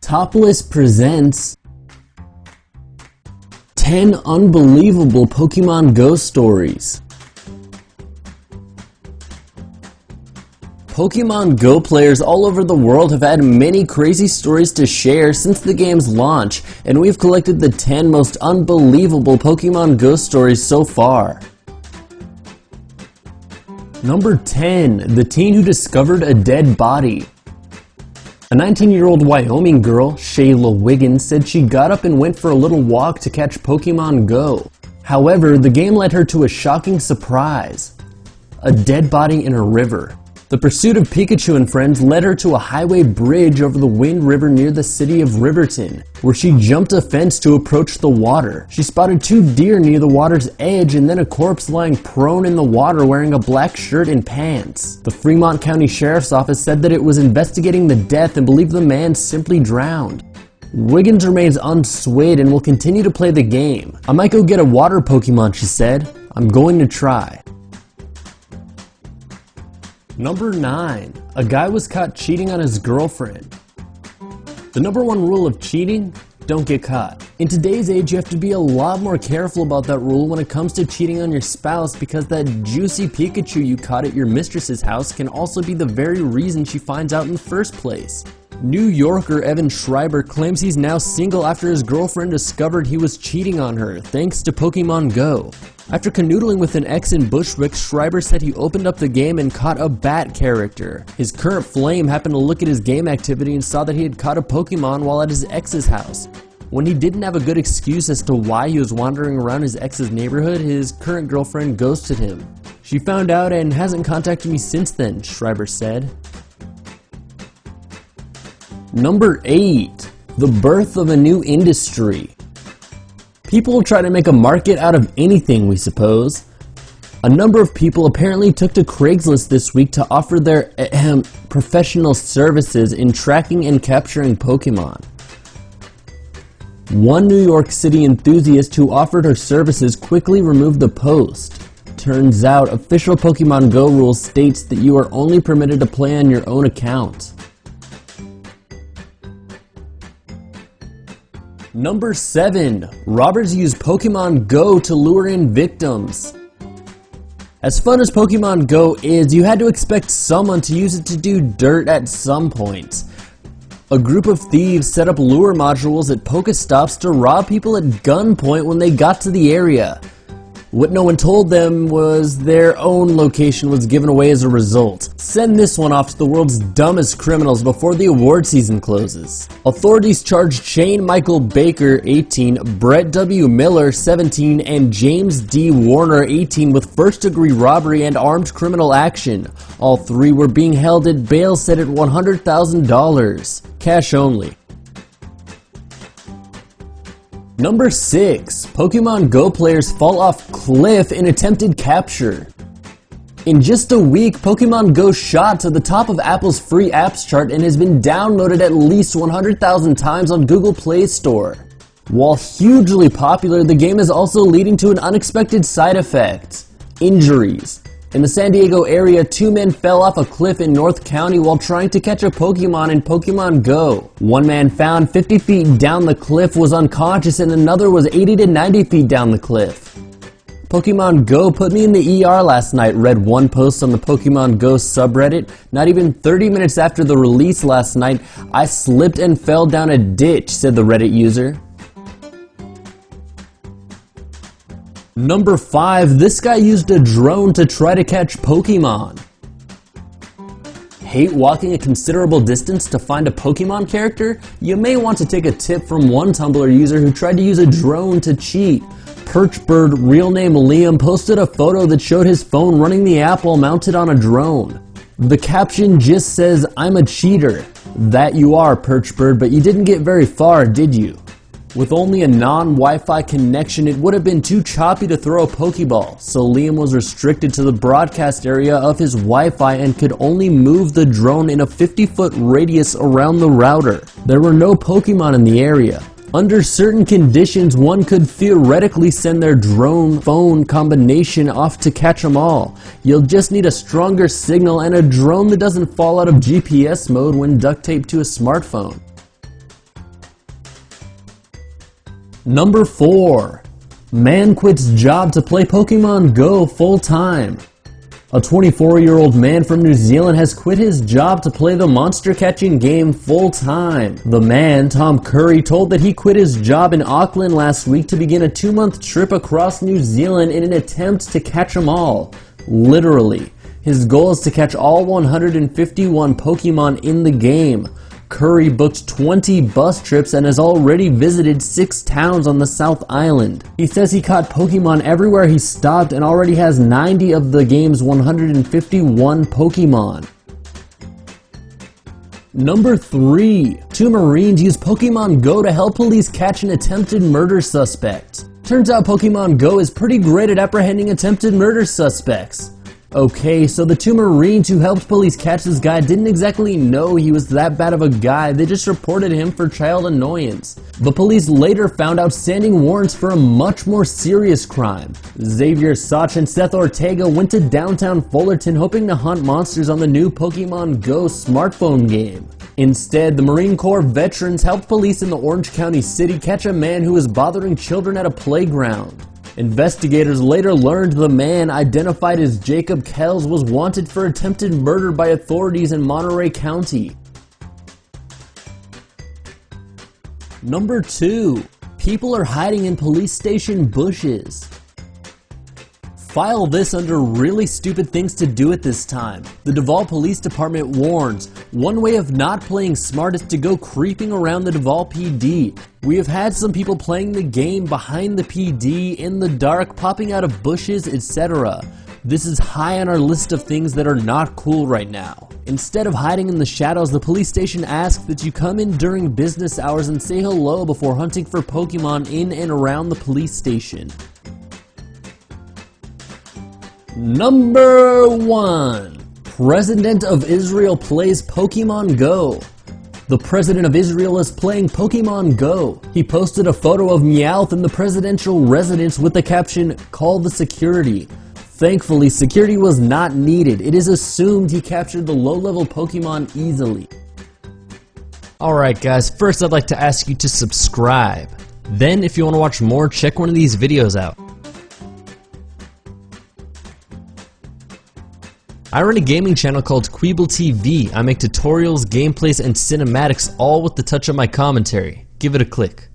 Topless presents 10 unbelievable Pokemon Go stories. Pokemon Go players all over the world have had many crazy stories to share since the game's launch, and we've collected the 10 most unbelievable Pokemon Go stories so far. Number 10. The teen who discovered a dead body. A 19-year-old Wyoming girl, Shayla Wiggins, said she got up and went for a little walk to catch Pokemon Go. However, the game led her to a shocking surprise: a dead body in a river. The pursuit of Pikachu and friends led her to a highway bridge over the Wind River near the city of Riverton, where she jumped a fence to approach the water. She spotted 2 deer near the water's edge and then a corpse lying prone in the water wearing a black shirt and pants. The Fremont County Sheriff's Office said that it was investigating the death and believed the man simply drowned. Wiggins remains unswayed and will continue to play the game. "I might go get a water Pokemon," she said. "I'm going to try." Number 9. A guy was caught cheating on his girlfriend. The number 1 rule of cheating: don't get caught. In today's age, you have to be a lot more careful about that rule when it comes to cheating on your spouse, because that juicy Pikachu you caught at your mistress's house can also be the very reason she finds out in the first place. New Yorker Evan Schreiber claims he's now single after his girlfriend discovered he was cheating on her, thanks to Pokemon Go. After canoodling with an ex in Bushwick, Schreiber said he opened up the game and caught a bat character. His current flame happened to look at his game activity and saw that he had caught a Pokemon while at his ex's house. When he didn't have a good excuse as to why he was wandering around his ex's neighborhood, his current girlfriend ghosted him. "She found out and hasn't contacted me since then," Schreiber said. Number 8. The birth of a new industry. People try to make a market out of anything, we suppose. A number of people apparently took to Craigslist this week to offer their professional services in tracking and capturing Pokemon. One New York City enthusiast who offered her services quickly removed the post. Turns out, official Pokemon Go rules states that you are only permitted to play on your own account. Number 7. Robbers use Pokemon Go to lure in victims. As fun as Pokemon Go is, you had to expect someone to use it to do dirt at some point. A group of thieves set up lure modules at Pokestops to rob people at gunpoint when they got to the area. What no one told them was their own location was given away as a result. Send this one off to the world's dumbest criminals before the award season closes. Authorities charged Shane Michael Baker, 18, Brett W. Miller, 17, and James D. Warner, 18, with first-degree robbery and armed criminal action. All 3 were being held at bail set at $100,000. Cash only. Number 6. Pokemon Go players fall off cliff in attempted capture. In just a week, Pokemon Go shot to the top of Apple's free apps chart and has been downloaded at least 100,000 times on Google Play Store. While hugely popular, the game is also leading to an unexpected side effect: injuries. In the San Diego area, 2 men fell off a cliff in North County while trying to catch a Pokemon in Pokemon Go. One man found 50 feet down the cliff was unconscious and another was 80 to 90 feet down the cliff. "Pokemon Go put me in the ER last night," read one post on the Pokemon Go subreddit. "Not even 30 minutes after the release last night, I slipped and fell down a ditch," said the Reddit user. Number 5. This guy used a drone to try to catch Pokemon. Hate walking a considerable distance to find a Pokemon character? You may want to take a tip from one Tumblr user who tried to use a drone to cheat. Perchbird, real name Liam, posted a photo that showed his phone running the app while mounted on a drone. The caption just says, "I'm a cheater." That you are, Perchbird, but you didn't get very far, did you? With only a non-Wi-Fi connection, it would have been too choppy to throw a Pokeball, so Liam was restricted to the broadcast area of his Wi-Fi and could only move the drone in a 50-foot radius around the router. There were no Pokemon in the area. Under certain conditions, one could theoretically send their drone-phone combination off to catch them all. You'll just need a stronger signal and a drone that doesn't fall out of GPS mode when duct taped to a smartphone. Number 4. Man quits job to play Pokemon Go full time. A 24-year-old man from New Zealand has quit his job to play the monster catching game full time. The man, Tom Curry, told that he quit his job in Auckland last week to begin a 2-month trip across New Zealand in an attempt to catch them all. Literally. His goal is to catch all 151 Pokemon in the game. Curry booked 20 bus trips and has already visited 6 towns on the South Island. He says he caught Pokemon everywhere he stopped and already has 90 of the game's 151 Pokemon. Number 3. 2 Marines use Pokemon Go to help police catch an attempted murder suspect. Turns out Pokemon Go is pretty great at apprehending attempted murder suspects. Okay, so the 2 Marines who helped police catch this guy didn't exactly know he was that bad of a guy, they just reported him for child annoyance. But police later found outstanding warrants for a much more serious crime. Xavier Sach and Seth Ortega went to downtown Fullerton hoping to hunt monsters on the new Pokemon Go smartphone game. Instead, the Marine Corps veterans helped police in the Orange County city catch a man who was bothering children at a playground. Investigators later learned the man, identified as Jacob Kells, was wanted for attempted murder by authorities in Monterey County. Number 2. People are hiding in police station bushes. File this under really stupid things to do at this time. The Duval Police Department warns, one way of not playing smart is to go creeping around the Duval PD. We have had some people playing the game behind the PD, in the dark, popping out of bushes, etc. This is high on our list of things that are not cool right now. Instead of hiding in the shadows, the police station asks that you come in during business hours and say hello before hunting for Pokemon in and around the police station. Number 1. President of Israel plays Pokemon Go. The President of Israel is playing Pokemon Go. He posted a photo of Meowth in the presidential residence with the caption, "Call the security." Thankfully, security was not needed. It is assumed he captured the low-level Pokemon easily. Alright guys, first I'd like to ask you to subscribe. Then if you want to watch more, check one of these videos out. I run a gaming channel called Queeble TV. I make tutorials, gameplays, and cinematics all with the touch of my commentary. Give it a click.